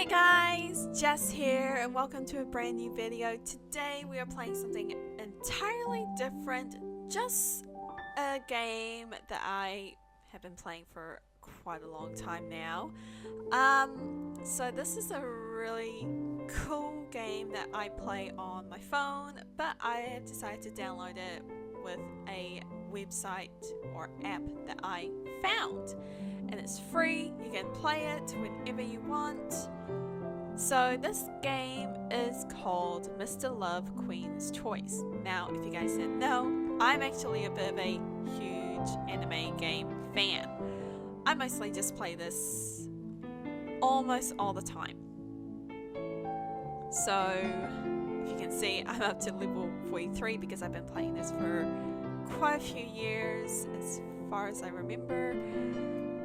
Hey guys, Jess here and welcome to a brand new video. Today we are playing something entirely different, just a game that I have been playing for quite a long time now. So this is a really cool game that I play on my phone, but I have decided to download it with a website or app that I found. And it's free, you can play it whenever you want. So this game is called Mr. Love Queen's Choice. Now, if you guys didn't know, I'm actually a bit of a huge anime game fan. I mostly just play this almost all the time. So, if you can see, I'm up to level 43 because I've been playing this for quite a few years, as far as I remember.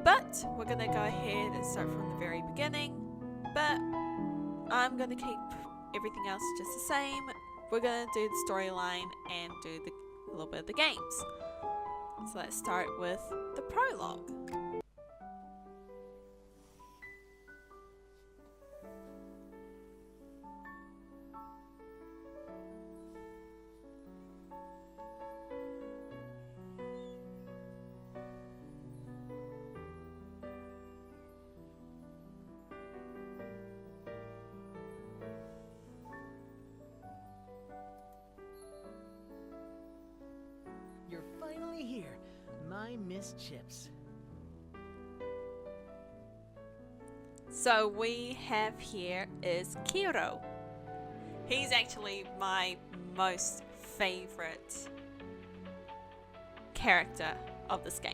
But we're going to go ahead and start from the very beginning. But I'm going to keep everything else just the same. We're going to do the storyline and do a little bit of the games. So let's start with the prologue. You're finally here, my Miss Chips. So we have here is Kiro. He's actually my most favorite character of this game.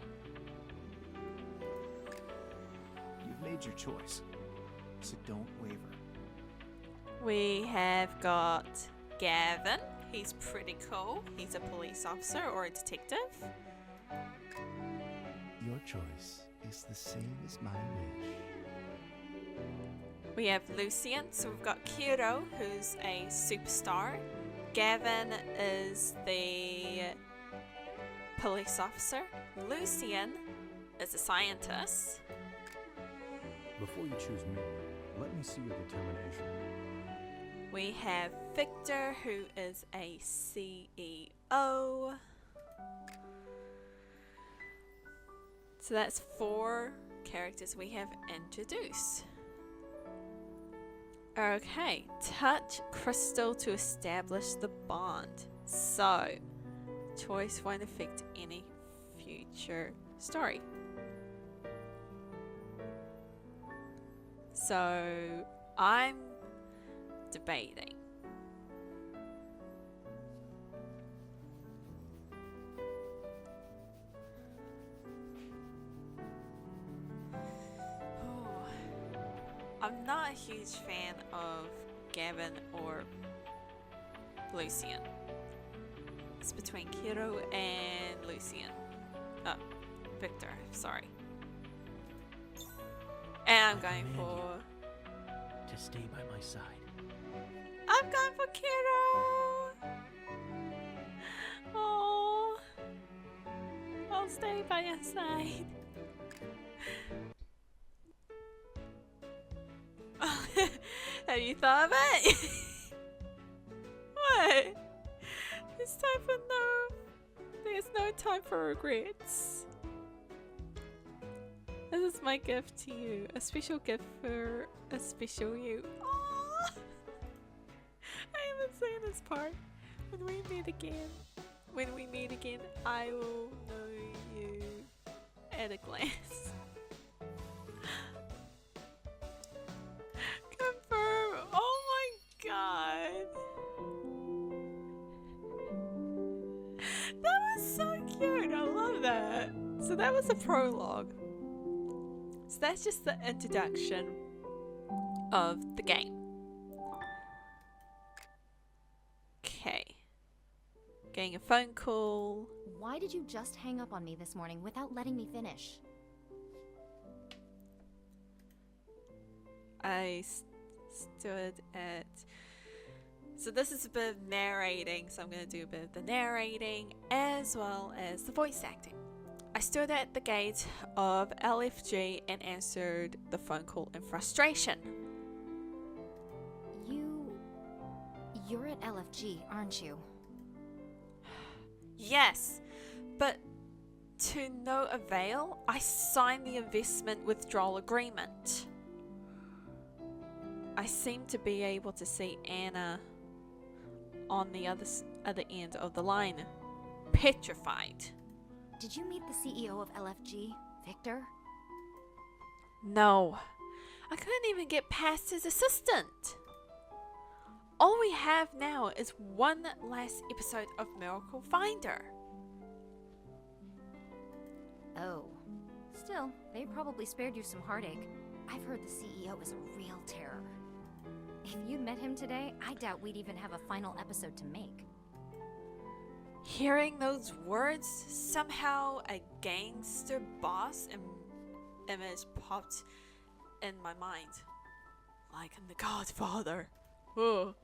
You've made your choice, so don't waver. We have got Gavin. He's pretty cool. He's a police officer or a detective. Your choice is the same as my wish. We have Lucien. So we've got Kiro, who's a superstar. Gavin is the police officer. Lucien is a scientist. Before you choose me, let me see your determination. We have Victor, who is a CEO. So that's 4 characters we have introduced. Okay, touch crystal to establish the bond. So, choice won't affect any future story. So, I'm debating. I'm not a huge fan of Gavin or Lucien. It's between Kiro and Lucien. Oh, Victor, sorry. And I'm going for... To stay by my side. I'm going for Kiro! Oh, I'll stay by your side. Have you thought of it? What? It's time for there's no time for regrets. This is my gift to you. A special gift for a special you. Aww. I haven't seen this part. When we meet again, I will know you at a glance. Confirm. Oh my god. That was so cute. I love that. So that was a prologue. So that's just the introduction of the game. Okay. Getting a phone call. Why did you just hang up on me this morning without letting me finish? I stood at... So this is a bit of narrating, so I'm going to do a bit of the narrating as well as the voice acting. I stood at the gate of LFG and answered the phone call in frustration. You're at LFG, aren't you? Yes, but to no avail. I signed the investment withdrawal agreement. I seem to be able to see Anna on the other end of the line, petrified. Did you meet the CEO of LFG, Victor? No, I couldn't even get past his assistant. All we have now is one last episode of Miracle Finder. Oh. Still, they probably spared you some heartache. I've heard the CEO is a real terror. If you'd met him today, I doubt we'd even have a final episode to make. Hearing those words, somehow a gangster boss image popped in my mind. Like in The Godfather. Ugh.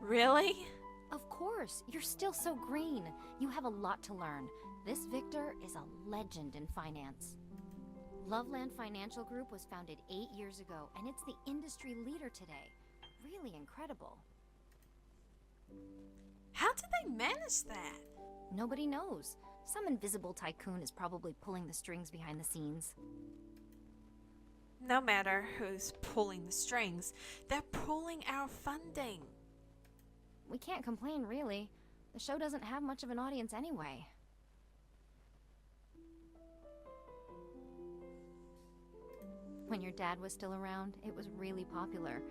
Really? Of course, you're still so green. You have a lot to learn. This Victor is a legend in finance. Loveland Financial Group was founded 8 years ago, and it's the industry leader today. Really incredible. How did they manage that? Nobody knows. Some invisible tycoon is probably pulling the strings behind the scenes. No matter who's pulling the strings, they're pulling our funding. We can't complain, really. The show doesn't have much of an audience anyway. When your dad was still around, it was really popular.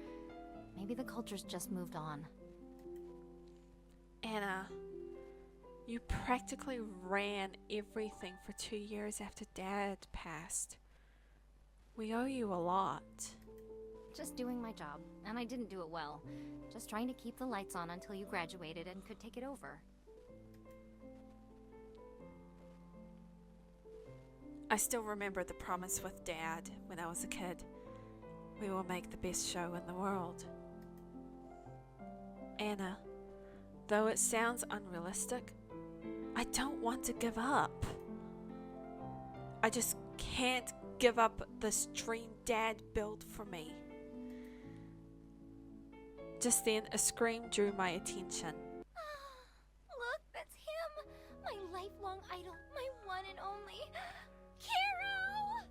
Maybe the culture's just moved on. Anna, you practically ran everything for 2 years after Dad passed. We owe you a lot. Just doing my job, and I didn't do it well. Just trying to keep the lights on until you graduated and could take it over. I still remember the promise with Dad when I was a kid. We will make the best show in the world. Anna, though it sounds unrealistic, I don't want to give up. I just can't give up this dream Dad built for me. Just then, a scream drew my attention. Look, that's him! My lifelong idol, my one and only, Kiro!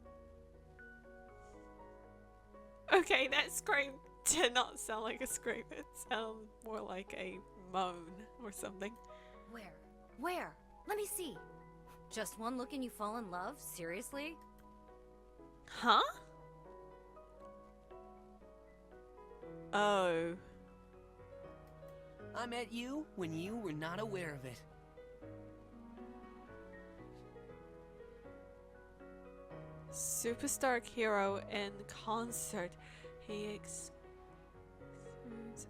Okay, that scream did not sound like a scream. It sounded more like a moan or something. Where? Let me see. Just one look and you fall in love? Seriously? Huh? Oh. I met you when you were not aware of it. Superstar Hero in concert. He exudes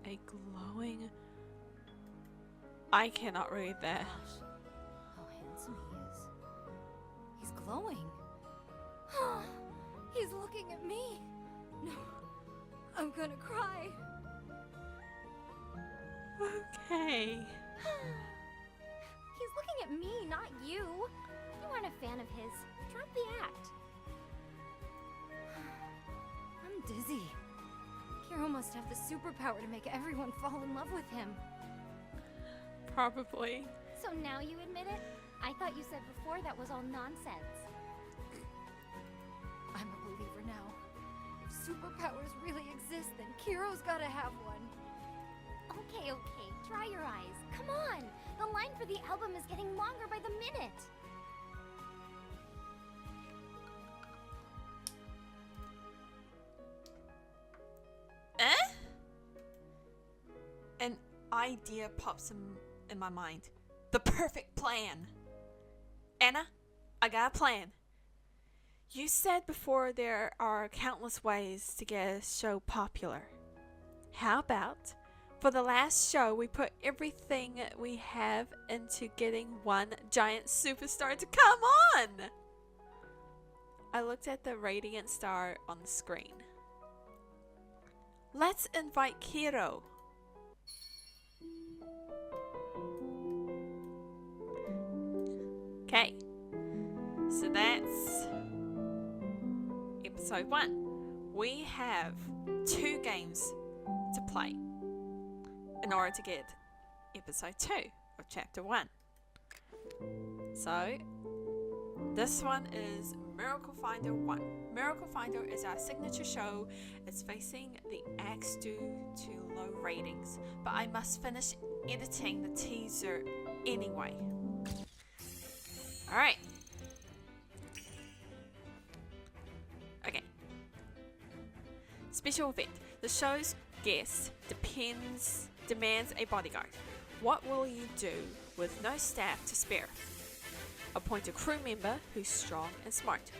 a glowing... I cannot read that. Gosh, how handsome he is. He's glowing. He's looking at me. No, I'm gonna cry. Okay. He's looking at me, not you. You aren't a fan of his. Drop the act. I'm dizzy. Kiro must have the superpower to make everyone fall in love with him. Probably. So now you admit it? I thought you said before that was all nonsense. I'm a believer now. If superpowers really exist, then Kiro's gotta have one. Okay, dry your eyes. Come on! The line for the album is getting longer by the minute. An idea pops in my mind. The perfect plan. Anna, I got a plan. You said before there are countless ways to get a show popular. How about, for the last show, we put everything we have into getting one giant superstar to come on? I looked at the radiant star on the screen. Let's invite Kiro. Okay, so that's episode 1. We have 2 games to play. in order to get episode 2 of chapter 1. So this one is Miracle Finder 1. Miracle Finder is our signature show. It's facing the axe due to low ratings, but I must finish editing the teaser anyway. Alright. Okay. Special event. The show's guest demands a bodyguard. What will you do with no staff to spare? Appoint a crew member who's strong and smart.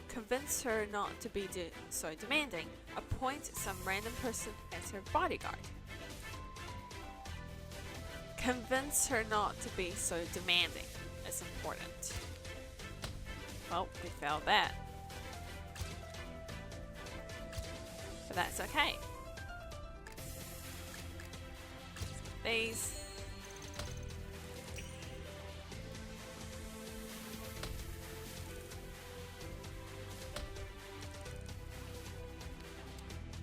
Convince her not to be so demanding. Appoint some random person as her bodyguard. Convince her not to be so demanding is important. Well, we failed that. But that's okay. These.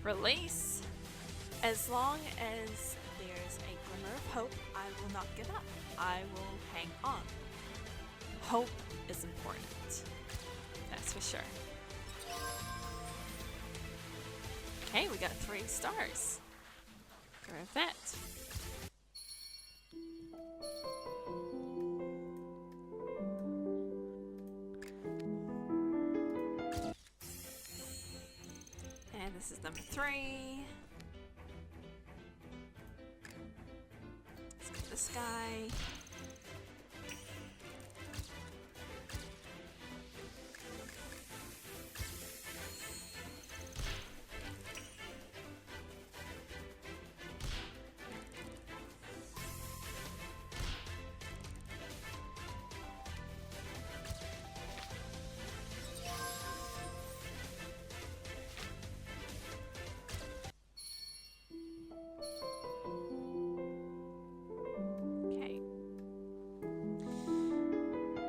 Release. As long as there's a glimmer of hope, I will not give up. I will hang on. Hope is important. That's for sure. Okay, we got 3 stars. Grab that. And this is number 3. Let's get this guy.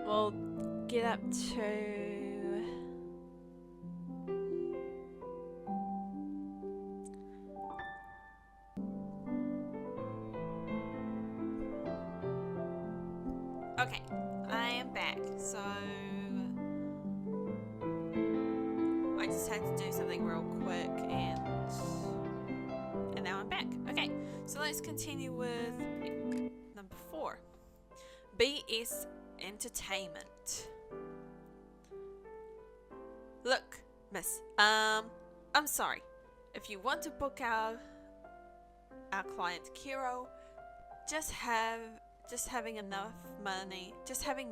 We'll get up to okay, I am back. So I just had to do something real quick and now I'm back. Okay, so let's continue with number 4. BS Entertainment. Look, miss, I'm sorry. If you want to book our client Kiro, just having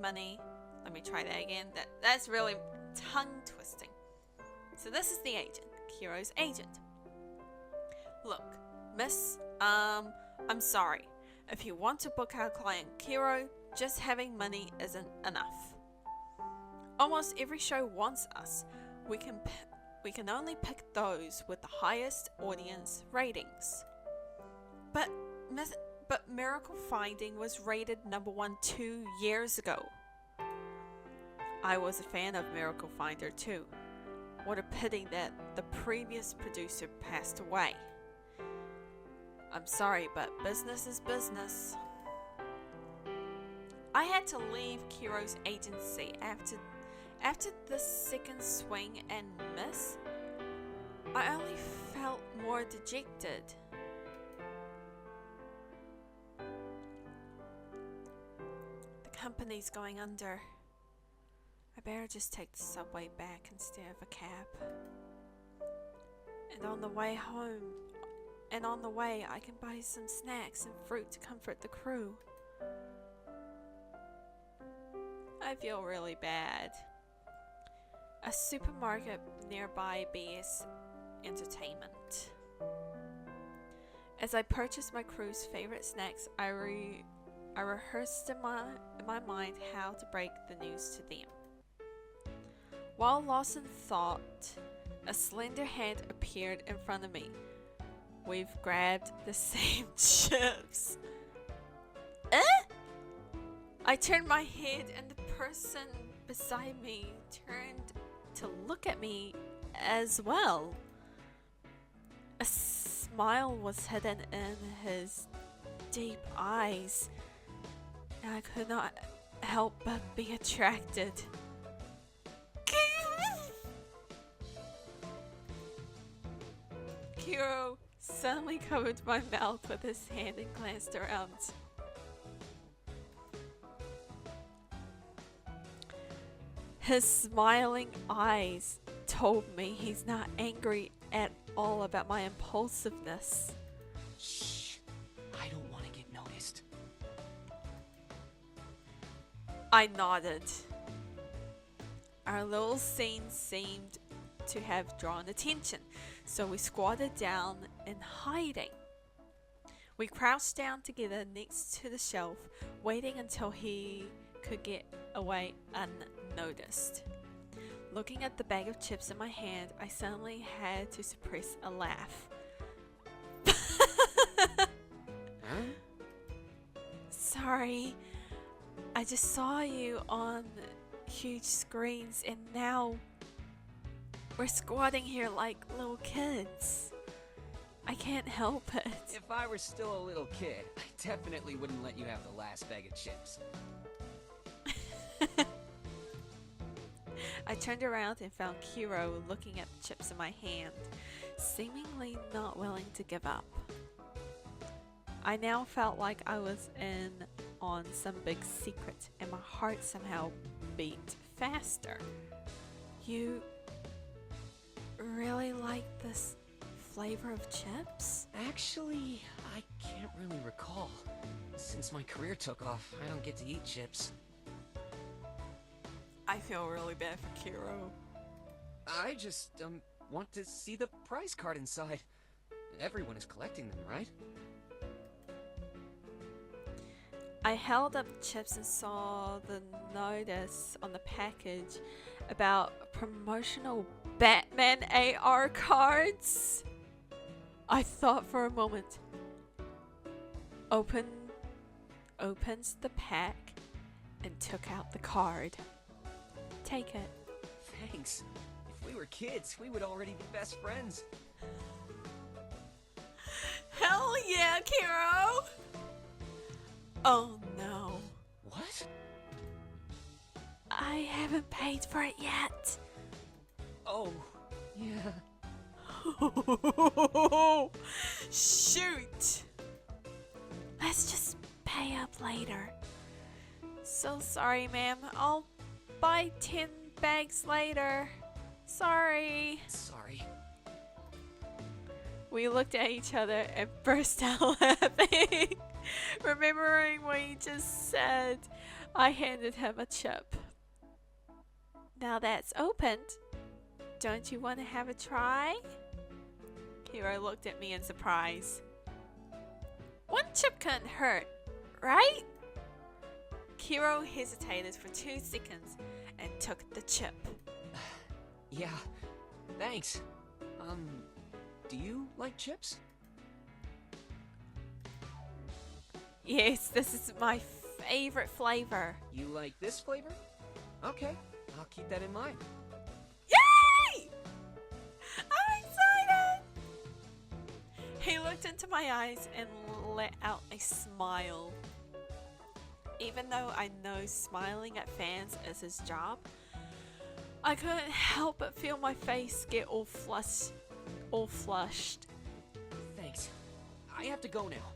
money. Let me try that again. That's really tongue twisting. So this is the agent, Kiro's agent. Look, miss, I'm sorry. If you want to book our client Kiro, just having money isn't enough. Almost every show wants us. We can only pick those with the highest audience ratings. But Miracle Finding was rated number 1 2 years ago. I was a fan of Miracle Finder too. What a pity that the previous producer passed away. I'm sorry, but business is business. I had to leave Kiro's agency after the second swing and miss. I only felt more dejected. The company's going under. I better just take the subway back instead of a cab. And on the way I can buy some snacks and fruit to comfort the crew. I feel really bad. A supermarket nearby BS Entertainment. As I purchased my crew's favorite snacks, I rehearsed in my mind how to break the news to them. While lost in thought, a slender hand appeared in front of me. We've grabbed the same chips. I turned my head and the person beside me turned to look at me as well. A smile was hidden in his deep eyes, and I could not help but be attracted. Kiro suddenly covered my mouth with his hand and glanced around. His smiling eyes told me he's not angry at all about my impulsiveness. Shh. I don't want to get noticed. I nodded. Our little scene seemed to have drawn attention, so we squatted down in hiding. We crouched down together next to the shelf, waiting until he could get away unnoticed. Looking at the bag of chips in my hand, I suddenly had to suppress a laugh. Huh? Sorry, I just saw you on huge screens and now we're squatting here like little kids. I can't help it. If I were still a little kid, I definitely wouldn't let you have the last bag of chips. I turned around and found Kiro looking at the chips in my hand, seemingly not willing to give up. I now felt like I was in on some big secret, and my heart somehow beat faster. You really like this flavor of chips? Actually, I can't really recall. Since my career took off, I don't get to eat chips. I feel really bad for Kiro. I just, want to see the prize card inside. Everyone is collecting them, right? I held up the chips and saw the notice on the package about promotional Batman AR cards. I thought for a moment. Opens the pack and took out the card. Take it. Thanks. If we were kids, we would already be best friends. Hell yeah, Kiro! Oh no. What? I haven't paid for it yet. Oh, yeah. Shoot! Let's just pay up later. So sorry, ma'am. I'll buy 10 bags later. Sorry. Sorry. We looked at each other and burst out laughing. Remembering what he just said, I handed him a chip. Now that's opened. Don't you want to have a try? Kiro looked at me in surprise. One chip couldn't hurt, right? Kiro hesitated for 2 seconds and took the chip. Yeah, thanks. Do you like chips? Yes, this is my favorite flavor. You like this flavor? Okay, I'll keep that in mind. Yay! I'm excited! He looked into my eyes and let out a smile. Even though I know smiling at fans is his job, I couldn't help but feel my face get all flushed. Thanks. I have to go now.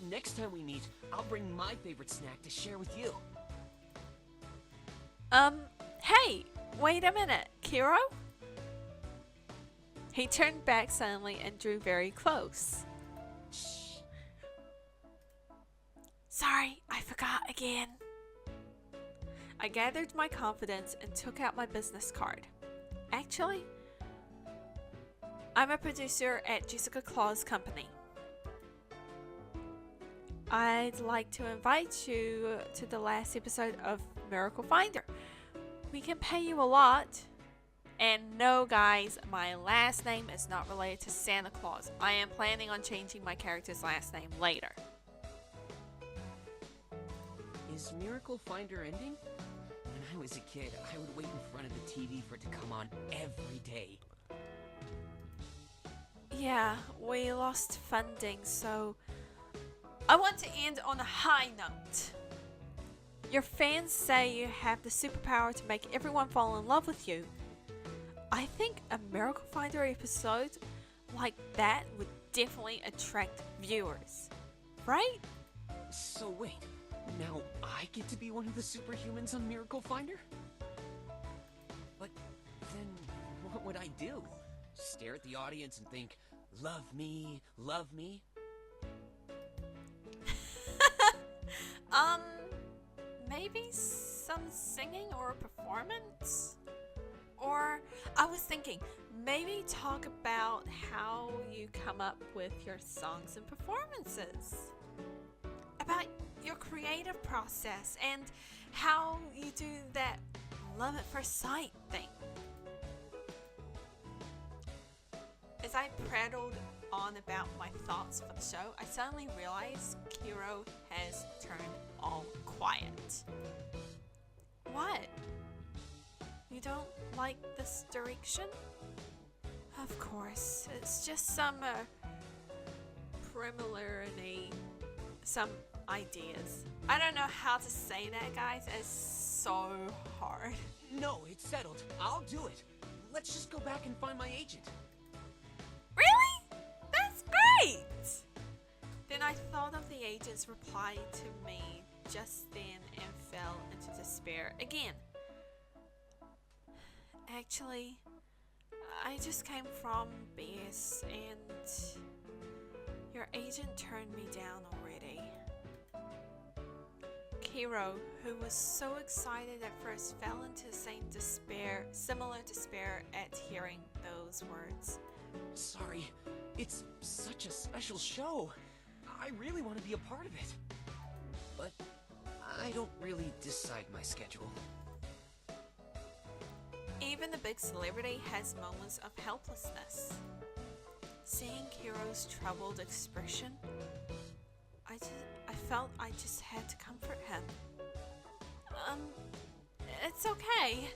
Next time we meet, I'll bring my favorite snack to share with you. Hey, wait a minute, Kiro? He turned back suddenly and drew very close. Shh. Sorry, I forgot again. I gathered my confidence and took out my business card. Actually, I'm a producer at Jessica Claus Company. I'd like to invite you to the last episode of Miracle Finder. We can pay you a lot. And no, guys, my last name is not related to Santa Claus. I am planning on changing my character's last name later. Is Miracle Finder ending? When I was a kid, I would wait in front of the TV for it to come on every day. Yeah, we lost funding, so I want to end on a high note. Your fans say you have the superpower to make everyone fall in love with you. I think a Miracle Finder episode like that would definitely attract viewers, right? So wait, now I get to be one of the superhumans on Miracle Finder? But then what would I do? Stare at the audience and think, love me, love me? Maybe some singing or performance? Or I was thinking, maybe talk about how you come up with your songs and performances. About your creative process and how you do that love at first sight thing. As I prattled on about my thoughts for the show, I suddenly realized Kiro has turned all quiet. What? You don't like this direction? Of course, it's just some preliminary, some ideas. I don't know how to say that, guys. It's so hard. No, it's settled. I'll do it. Let's just go back and find my agent. Really? That's great! Then I thought of the agent's reply to me just then and fell into despair again. Actually, I just came from BS and your agent turned me down already. Kiro, who was so excited at first, fell into the same despair, similar despair at hearing those words. Sorry, it's such a special show. I really want to be a part of it. But I don't really decide my schedule. Even the big celebrity has moments of helplessness. Seeing Kiro's troubled expression, I felt I just had to comfort him. It's okay.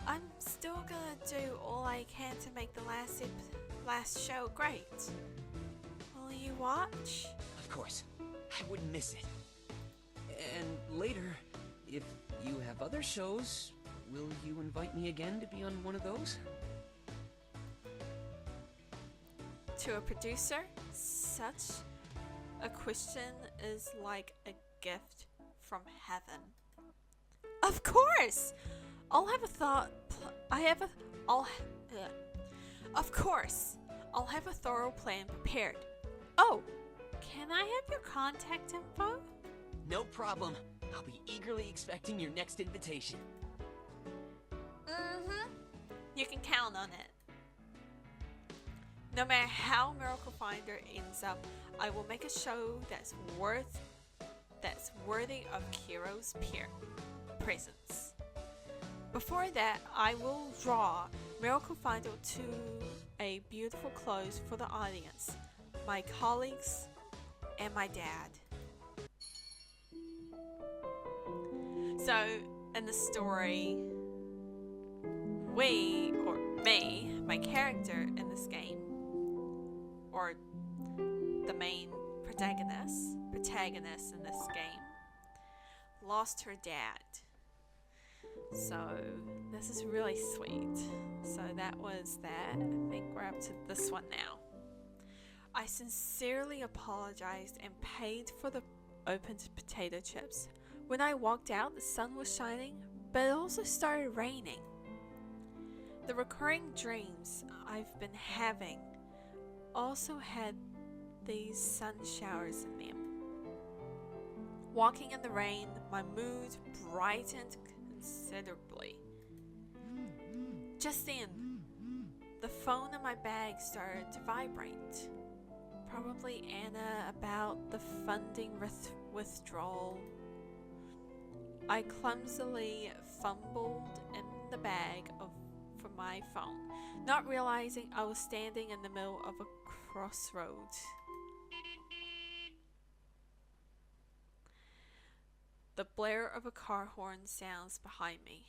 I'm still gonna do all I can to make the last show great. Will you watch? Of course, I wouldn't miss it. And later, if you have other shows, will you invite me again to be on one of those? To a producer, such a question is like a gift from heaven. Of course! Of course, I'll have a thorough plan prepared. Oh, can I have your contact info? No problem. I'll be eagerly expecting your next invitation. You can count on it. No matter how Miracle Finder ends up, I will make a show that's worthy of Kiro's presence. Before that, I will draw Miracle Finder to a beautiful close for the audience, my colleagues, and my dad. So, in the story, my character in this game, or the main protagonist in this game, lost her dad. So this is really sweet. So that was that. I think we're up to this one now. I sincerely apologized and paid for the opened potato chips. When I walked out, the sun was shining, but it also started raining. The recurring dreams I've been having also had these sun showers in them. Walking in the rain, my mood brightened considerably. Just then, the phone in my bag started to vibrate. Probably Anna about the funding withdrawal. I clumsily fumbled in the bag for my phone, not realizing I was standing in the middle of a crossroad. The blare of a car horn sounds behind me.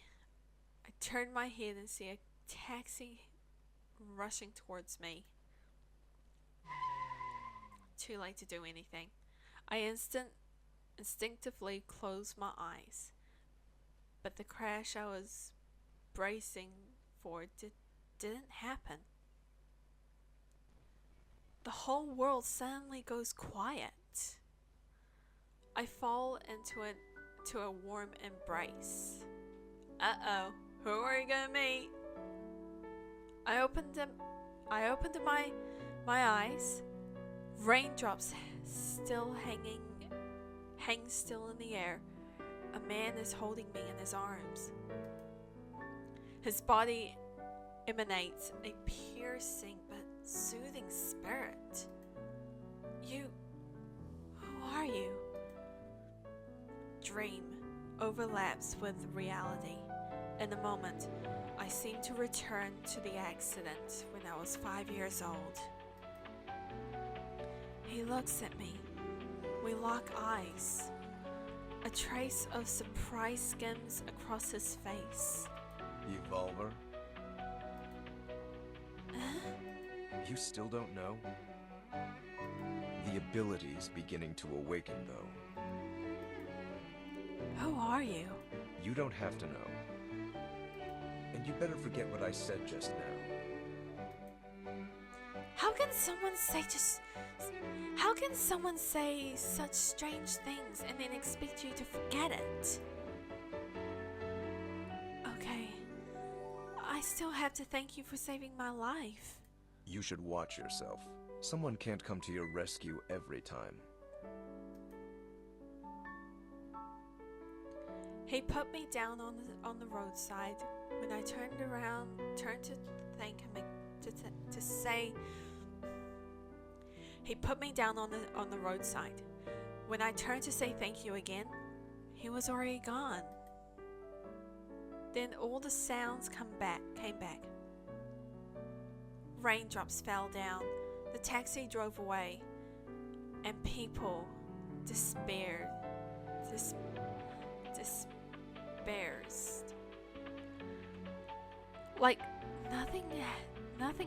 I turn my head and see a taxi rushing towards me. Too late to do anything. I instinctively closed my eyes, but the crash I was bracing for didn't happen. The whole world suddenly goes quiet. I fall into a warm embrace. Uh-oh, who are you gonna meet? I opened my eyes. Raindrops hang still in the air. A man is holding me in his arms. His body emanates a piercing but soothing spirit. Who are you? Dream overlaps with reality. In a moment, I seem to return to the accident when I was 5 years old. He looks at me. We lock eyes. A trace of surprise skims across his face. Evolver? You still don't know? The ability's beginning to awaken, though. Who are you? You don't have to know. And you better forget what I said just now. How can someone say such strange things and then expect you to forget it? Okay. I still have to thank you for saving my life. You should watch yourself. Someone can't come to your rescue every time. He put me down on the roadside. When I turned to thank him, to say, he put me down on the roadside. When I turned to say thank you again, he was already gone. Then all the sounds came back. Raindrops fell down. The taxi drove away, and people despaired. Like nothing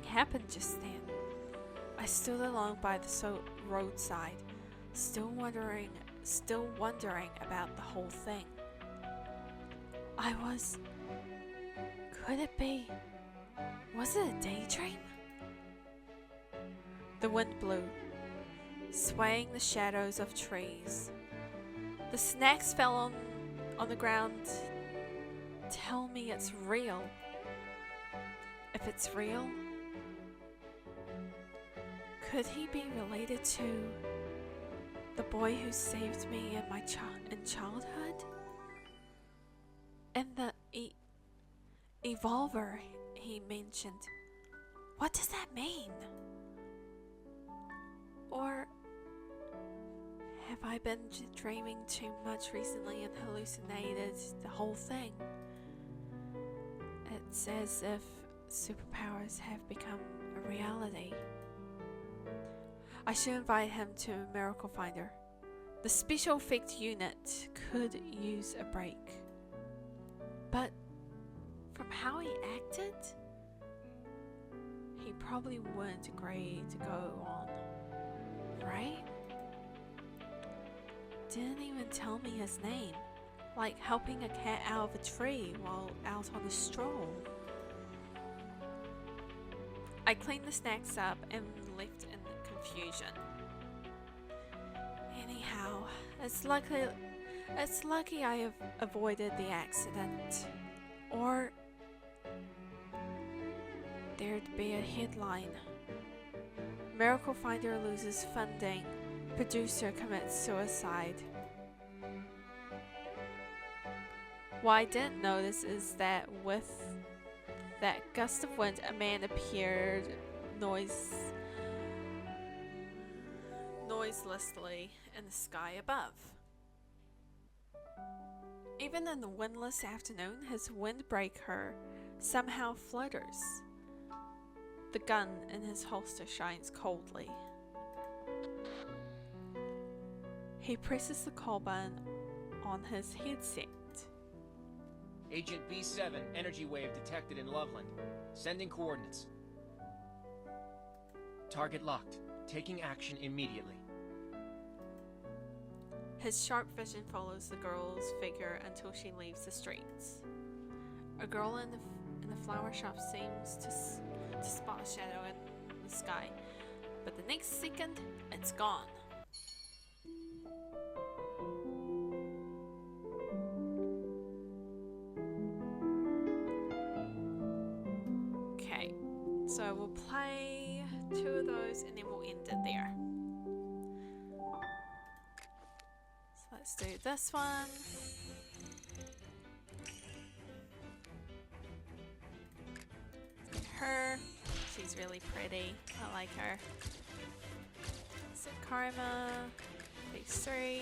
happened just then. I stood alone by the roadside, still wondering about the whole thing. Could it be? Was it a daydream? The wind blew, swaying the shadows of trees. The snacks fell on the ground. Tell me it's real. If it's real, could he be related to the boy who saved me in childhood? And the evolver he mentioned. What does that mean? Or have I been dreaming too much recently and hallucinated the whole thing? It's as if superpowers have become a reality. I should invite him to Miracle Finder. The special effect unit could use a break. But from how he acted, he probably wouldn't agree to go on, right? Didn't even tell me his name, like helping a cat out of a tree while out on a stroll. I cleaned the snacks up and left in confusion. Anyhow, it's lucky I have avoided the accident. Or there'd be a headline. Miracle Finder loses funding. Producer commits suicide. What I didn't notice is that with that gust of wind, a man appeared noiselessly in the sky above. Even in the windless afternoon, his windbreaker somehow flutters. The gun in his holster shines coldly. He presses the call button on his headset. Agent B7, energy wave detected in Loveland. Sending coordinates. Target locked. Taking action immediately. His sharp vision follows the girl's figure until she leaves the streets. A girl in the flower shop seems to spot a shadow in the sky, but the next second, it's gone. Okay, so we'll play 2 of those and then we'll end it there. So let's do this one. Her, she's really pretty. I like her. So Karma, phase 3.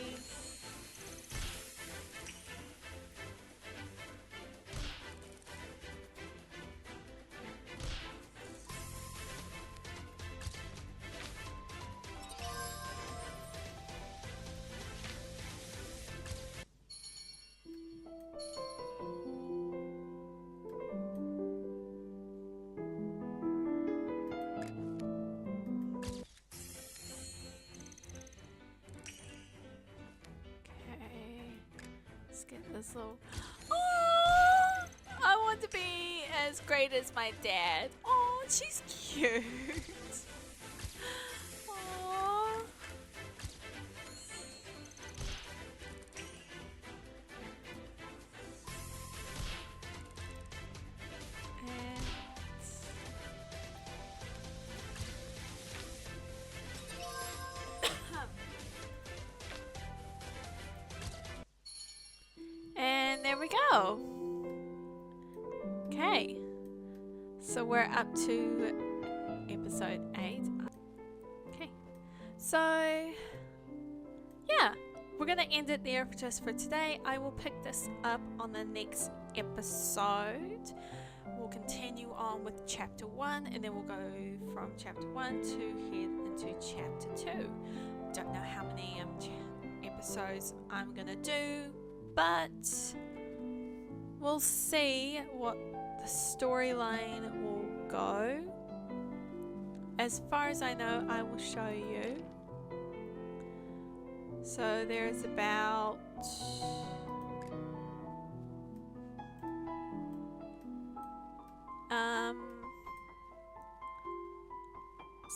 Get this little. Oh, I want to be as great as my dad. Oh, she's cute. Oh. And there we go. Okay, so we're up to episode 8. Okay, so yeah, we're gonna end it there just for today. I will pick this up on the next episode. We'll continue on with chapter 1, and then we'll go from chapter 1 to head into chapter 2. Don't know how many episodes I'm gonna do, but we'll see what the storyline will go. As far as I know, I will show you. So there's about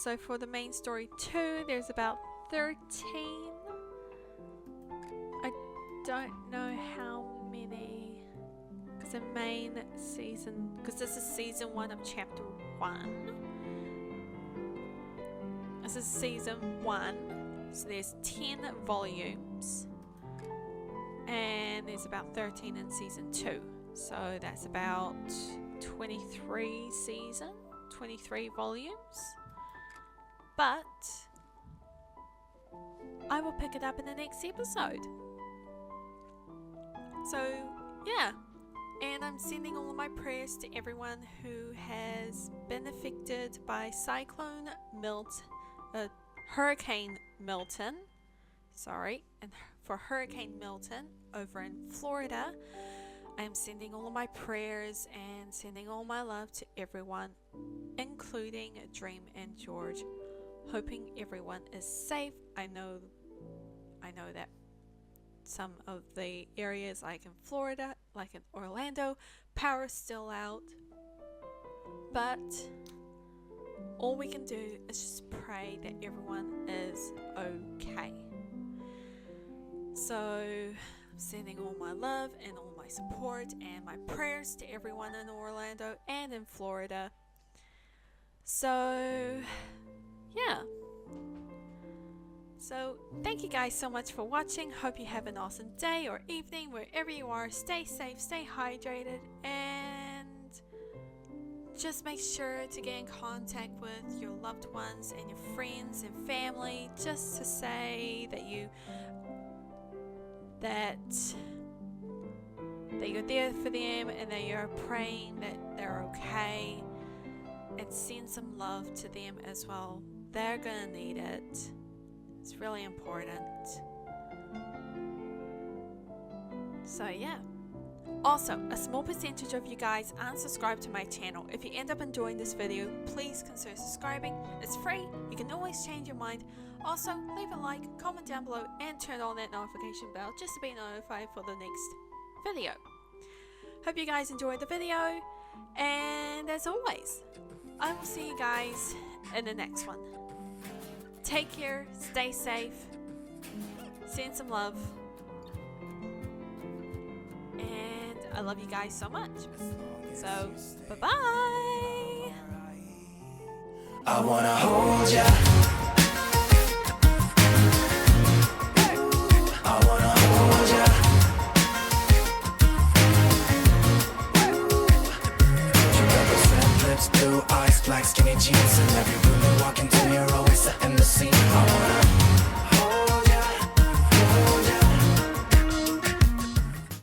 so for the main story 2, there's about 13. I don't know how many, because the main season, because this is season 1 of chapter 1. This is season 1, so there's 10 volumes, and there's about 13 in season 2. So that's about 23 volumes. But I will pick it up in the next episode. So yeah, and I'm sending all of my prayers to everyone who has been affected by Hurricane Milton. And for Hurricane Milton over in Florida, I am sending all of my prayers and sending all my love to everyone, including Dream and George. Hoping everyone is safe. I know that some of the areas, like in Florida, like in Orlando, power's still out. But all we can do is just pray that everyone is okay. So I'm sending all my love and all my support and my prayers to everyone in Orlando and in Florida. So yeah. So thank you guys so much for watching. Hope you have an awesome day or evening wherever you are. Stay safe, stay hydrated, and just make sure to get in contact with your loved ones and your friends and family, just to say that you're there for them and that you're praying that they're okay, and send some love to them as well. They're gonna need it. It's really important. So yeah. Also, a small percentage of you guys aren't subscribed to my channel. If you end up enjoying this video, please consider subscribing. It's free. You can always change your mind. Also, leave a like, comment down below, and turn on that notification bell just to be notified for the next video. Hope you guys enjoyed the video, and as always, I will see you guys in the next one. Take care, stay safe, send some love, and I love you guys so much. So, bye-bye! I wanna hold ya.